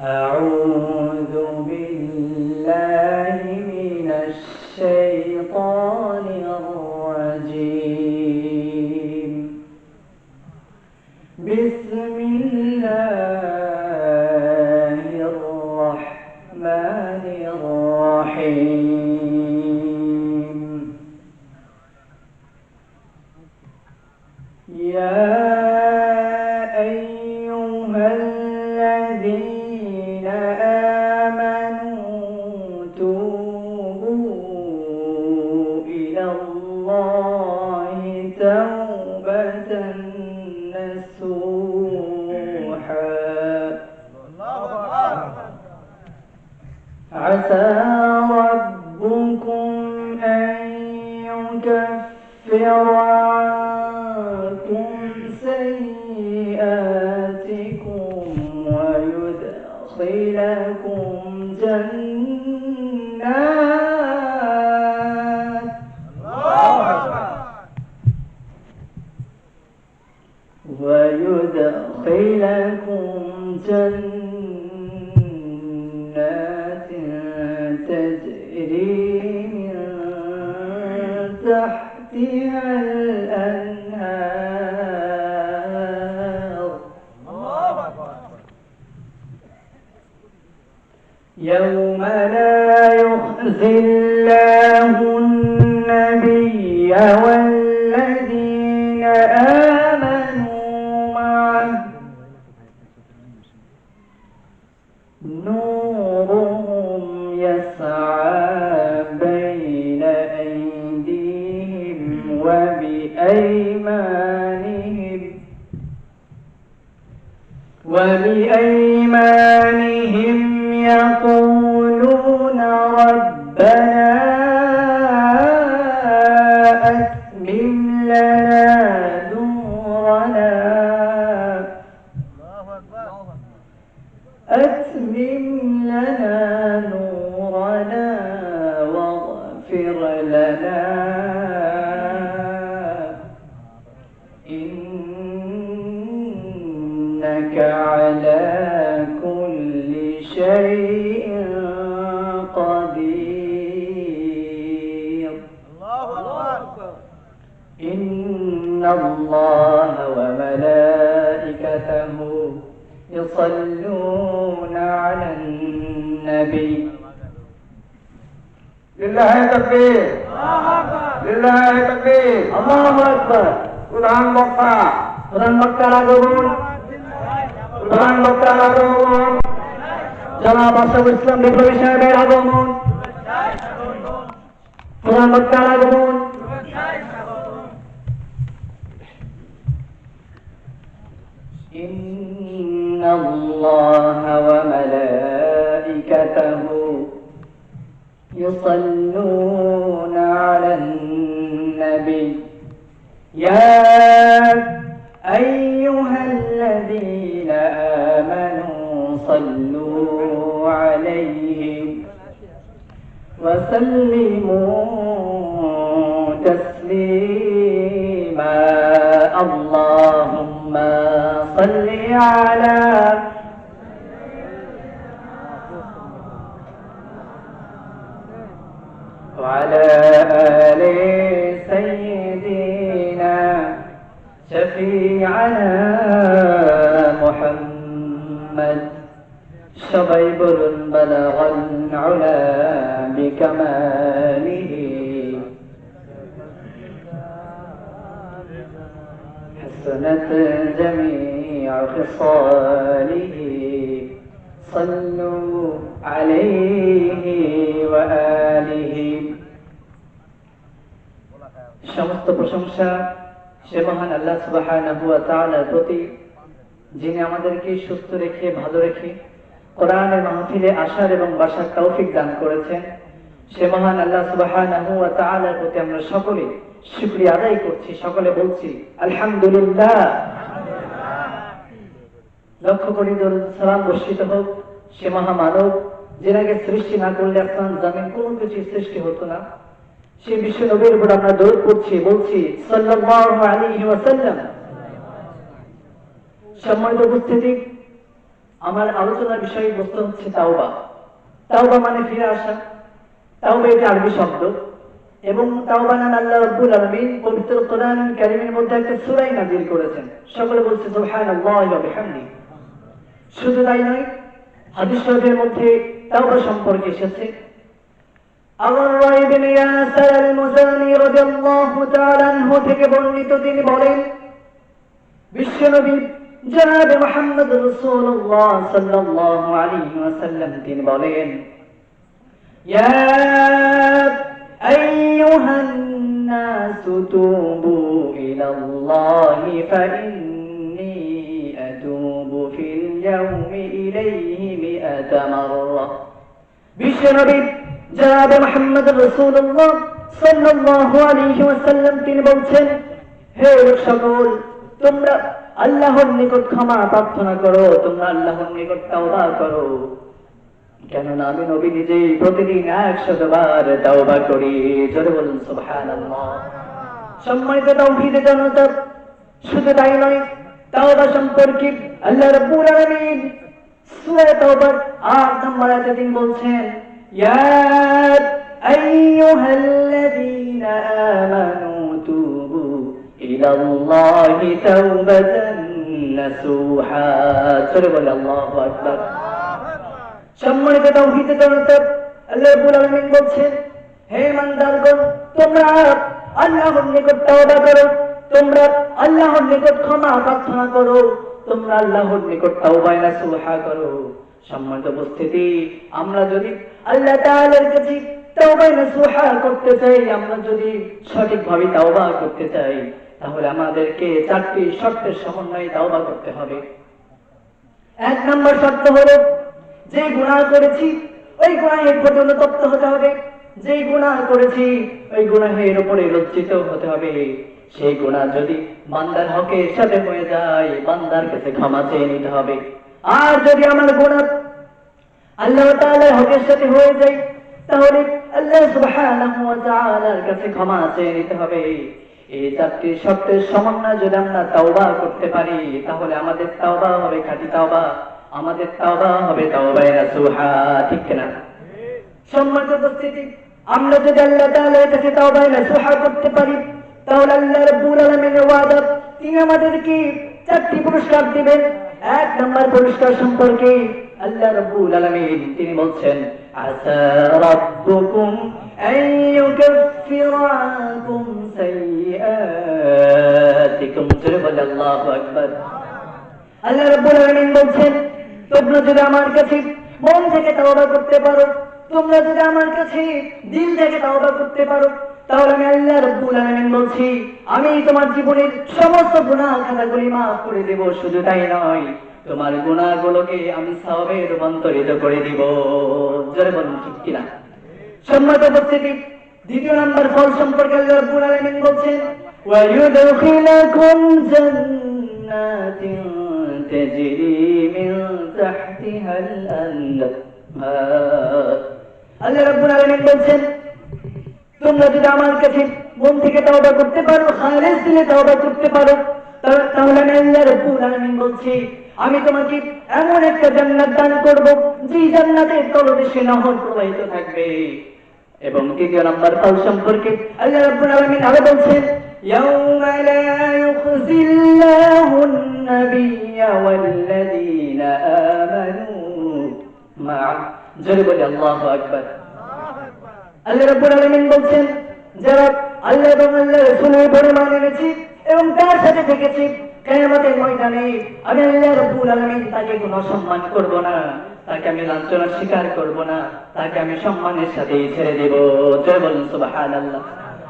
أعوذ بالله من الشيطان الرجيم. بسم الله الرحمن الرحيم. يا أيها الذين آمنوا توبوا إلى الله توبة نصوحا عسى ربكم أن يكفر عنكم سيئاتكم ويدخلكم جنات تجري من تحتها الأنهار يوم لا يخزي الله النبي والذين آمنوا معه نورهم يسعى بين أيديهم وبأيمانهم يقولون ربنا أتمم لنا نورنا واغفر لنا إنك على كل شيء قدير. إن الله وملائكته يصلون على النبي. لله تكبير لله تكبير আল্লাহু আকবার। প্রধান বক্তার আগমন জনাব আশরাফুল ইসলাম বিপ্লবী সাহেবের আগমন। প্রধান বক্তার আগমন। إن الله وملائكته يصلون على النبي يا أيها الذين آمنوا صلوا عليه وسلموا تسليما. اللهم صل على وعلى آل سيدنا شفيعنا محمد. সবাই বলুন বালাগাল উলা বিকামালিহি حسنت جميع خصاله صلوا عليه وآله. সমস্ত প্রশংসা সে মহান আল্লাহ সুবহানাহু ওয়া তাআলার প্রতি, যিনি আমাদেরকে সুস্থ রেখে ভালো রেখে কোরআনের মাহফিলে আসার এবং বসার তৌফিক দান করেছেন। সে মহান আল্লাহ সুবহানাহু ওয়া তাআলার প্রতি আমরা সকলে শুকরিয়া আদায় করছি, সকলে বলছি আলহামদুলিল্লাহ। লক্ষ কোটি দরুদ সালাম বর্ষিত হোক সে মহামানব, যেনাকে সৃষ্টি না করলে আসমান জমিন কোনো কিছু সৃষ্টি হতো না। সে বিশ্ব নবীর উপর আমরা দরুদ পড়ছি, বলছি সাল্লাল্লাহু আলাইহি ওয়াসাল্লাম। সম্মানিত উপস্থিতি, আমার আলোচনার বিষয়বস্তু হচ্ছে তাওবা। তাওবা মানে ফিরে আসা। তাওবা এটা আরবি শব্দ, এবং তাওবা নামে আল্লাহ রাব্বুল আলামিন পবিত্র কোরআন কারীমের মধ্যে একটা সূরা নাযিল করেছেন। সকলে বলছে সুবহানাল্লাহি ওয়া বিহামদিহি। শুধু তাই নয়, হাদিস শরীফের মধ্যে তাওবা সম্পর্কে এসেছে। আল্লাহ ইবনে ইয়াসার আল-মুজানি রাদিয়াল্লাহু তাআলা আনহু থেকে বর্ণিত, তিনি বলেন, বিশ্বনবী জনাব মুহাম্মদ রাসূলুল্লাহ সাল্লাল্লাহু আলাইহি ওয়াসাল্লাম তিনি বলেন, ইয়া আইয়ুহান নাসু তুবু ইলাল্লাহি ফাইন্নী আতুবু ফিল ইয়াউমি ইলাইহি মিআতা মাররা। বিশ্বনবী জনাব মুহাম্মদ রাসূলুল্লাহ সাল্লাল্লাহু আলাইহি ওয়াসাল্লাম তিনি বলছেন, হে লোক সকল, তোমরা আল্লাহর নিকট ক্ষমা প্রার্থনা করো, তোমরা আল্লাহর নিকট তাওবা করো, কেননা আমি নবী নিজেই প্রতিদিন 100 বার তাওবা করি। জোরে বলুন সুবহানাল্লাহ। সম্মানিত তাওহীদের জনতা, শুধু তাই নয়, তাওবা সম্পর্কে আল্লাহ রাব্বুল আলামিন সূরা তাওবার 8 নম্বর আয়াতে তিনি বলছেন, ইয়া আইয়ুহাল্লাযীনা আমানু তুবু ইলাল্লাহি তাওবাতান নাসুহা। জোরে বলুন আল্লাহু আকবার। সম্মানিত তাওহীদের জনতা, আল্লাহ রাব্বুল আলামিন বলছেন, হে ইমানদারগণ, তোমরা আল্লাহর নিকট তাওবা করো, তোমরা আল্লাহর নিকট ক্ষমা প্রার্থনা করো, তোমরা আল্লাহর নিকট তাওবা নাসুহা করো। সম্মানিত উপস্থিতি, আমরা যদি আল্লাহ তাআলার কাছে তাওবা নাসুহা করতে চাই, আমরা যদি সঠিকভাবে তাওবা করতে চাই, তাহলে আমাদেরকে 4টি শর্তের সমন্বয়ে তাওবা করতে হবে। 1 নম্বর শর্ত হলো, যে গুনাহ করেছি ওই গুনাহের প্রতি অনুতপ্ত হতে হবে, যেই গুনাহ করেছি ওই গুনাহের উপরে লজ্জিত হতে হবে। সেই গুনাহ যদি বান্দার হকের সাথে হয়ে যায়, বান্দার কাছে ক্ষমা চেয়ে নিতে হবে। আর যদি আমার গুনাহ আল্লাহ তাআলার হকের সাথে হয়ে যায়, তাহলে আল্লাহ সুবহানাহু ওয়া তাআলার কাছে ক্ষমা চেয়ে নিতে হবে। এই 4টি শর্তের সমন্বয়ে যদি আমরা তাওবা করতে পারি, তাহলে আমাদের তাওবা হবে খাঁটি তাওবা, আমাদের তাওবা হবে তাওবায়ে নাসুহা। ঠিক কিনা? সম্মানিত উপস্থিতি, আমরা যদি আল্লাহ তাআলার কাছে তাওবায়ে নাসুহা করতে পারি, তাহলে আল্লাহ রাব্বুল আলামিনের ওয়াদা, তিনি আমাদেরকে 4টি পুরস্কার দিবেন। 1 নম্বর পুরস্কার সম্পর্কে আল্লাহ রাব্বুল আলামিন তিনি বলছেন, আসা রাব্বুকুম আইয়ুকাফিরা আনকুম সাইয়্যাতিকুম। জোরে বলে আল্লাহু আকবার। আল্লাহ রাব্বুল আলামিন বলছেন, তোমরা যদি আমার কাছে মন থেকে তাওবা করতে পারো, তোমরা যদি আমার কাছে দিল থেকে তাওবা করতে পারো, তাহলে আমি আল্লাহ রাব্বুল আলামিন বলছি, আমি তোমার জীবনের সমস্ত গুনাহ খাতাগুলি মাফ করে দেব। শুধু তাই নয়, তোমার গুনাহগুলোকে আমি সওয়াবে রূপান্তরিত করে দিব। জোরে বলুন ঠিক কিনা? সম্মানিত উপস্থিতি, 2 নম্বর ফল সম্পর্কে আল্লাহ রাব্বুল আলামিন বলছেন, ওয়া ইউদখিলুকুম জান্নাতিন তাজরি মিন তাহতিহাল আনহার। আল্লাহ রাব্বুল আলামিন বলছেন, তোমরা যদি আমার কাছে মন থেকে তাওবা করতে পারো, খালিস দিলে তাওবা করতে পারো, তাহলে আমি আল্লাহ রাব্বুল আলামিন বলছি, আমি তোমাকে এমন একটা জান্নাত দান করব, যে জান্নাতের তলদেশে নহর প্রবাহিত থাকবে। এবং 3 নম্বর ফল সম্পর্কে আল্লাহ রাব্বুল আলামিন আরো বলছেন, ইয়াউমা লা ইউখজিল্লাহুন নাবিয়্যা ওয়াল্লাযীনা আমানু মা'a। জোরে বলে আল্লাহু আকবার। আল্লাহ রাব্বুল আলামিন বলছেন, যারা আল্লাহ এবং আল্লাহর রাসূলের উপর ঈমান এনেছে এবং তার সাথে থেকেছে, কিয়ামতের ময়দানে আমি আল্লাহ রাব্বুল আলামিন তাকে কোনো সম্মান করব না, তাকে আমি লাঞ্ছনার শিকার করব না, তাকে আমি সম্মানের সাথে ছেড়ে দেব। জয় বলুন সুবহানাল্লাহ।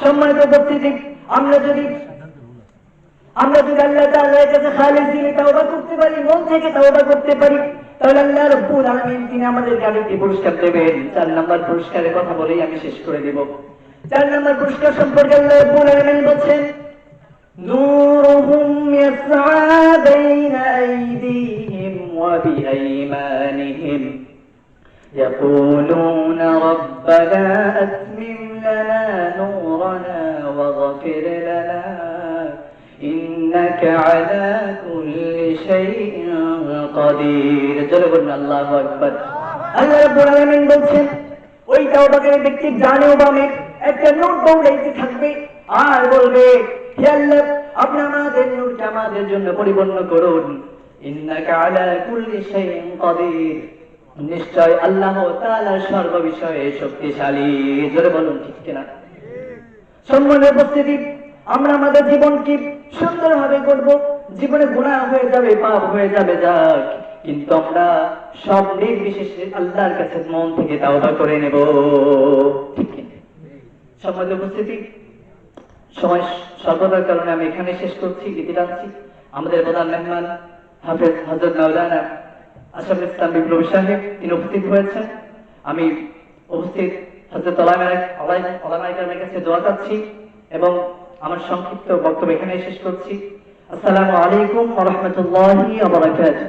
সম্মানিত উপস্থিতি, আমরা যদি আল্লাহ তাআলার কাছে খালিস দিলে তাওবা করতে পারি, মন থেকে তাওবা করতে পারি, তাহলে আল্লাহ রাব্বুল আলামিন তিনি আমাদেরকে আরেকটি পুরস্কার দেবেন। 4 নম্বর পুরস্কারের কথা বলেই আমি শেষ করে দেব। 4 নম্বর পুরস্কার সম্পর্কে আল্লাহ রাব্বুল আলামিন বলেন, নূরুহুম ইয়াসআ বাইনা আইদিহিম ওয়া বিআইমানিহিম ইয়াকুলুনা রাব্বানা আতমিম লানা নূরানা ওয়াগফির লানা ইন্নাকা আলা কুল্লি শাইইন قدير জোরে বলুন আল্লাহু আকবার। আল্লাহ রাব্বুল আলামিন বলছেন ওই তাওবাকারী ব্যক্তি ডানে ও বামে একটা নূর দৌড়াইতে থাকবে আর বলবে হে আল্লাহ আপনি আমাদের নূরকে আমাদের জন্য পরিপূর্ণ করুন, ইন্নাকা আলা কুল্লি শাইইন কাদির, নিশ্চয় আল্লাহ তাআলা সর্ব বিষয়ে শক্তিশালী। জোরে বলুন ঠিক কিনা? সম্মানের উপস্থিতি, আমরা আমাদের জীবনকে সুন্দরভাবে করব, জীবনে গুনাহ হয়ে যাবে, পাপ হয়ে যাবে, যাক, কিন্তু আমরা সব নির্বিশেষে আল্লাহর কাছে মন থেকে তাওবা করে নেব। ঠিক কিনা? সম্মানিত উপস্থিতি, সময় স্বল্পতার কারণে আমি এখানে শেষ করছি, গীতি টানছি। আমাদের প্রধান মেহমান হাফেজ হযরত মাওলানা আশরাফুল ইসলাম বিপ্লবী সাহেব তিনি উপস্থিত হয়েছেন। আমি উপস্থিত হযরত ওলামায়ে কেরামের কাছে দোয়া চাচ্ছি এবং আমার সংক্ষিপ্ত বক্তব্য এখানে শেষ করছি। আসসালামু আলাইকুম ওয়া রাহমাতুল্লাহি ওয়া বারাকাতুহু।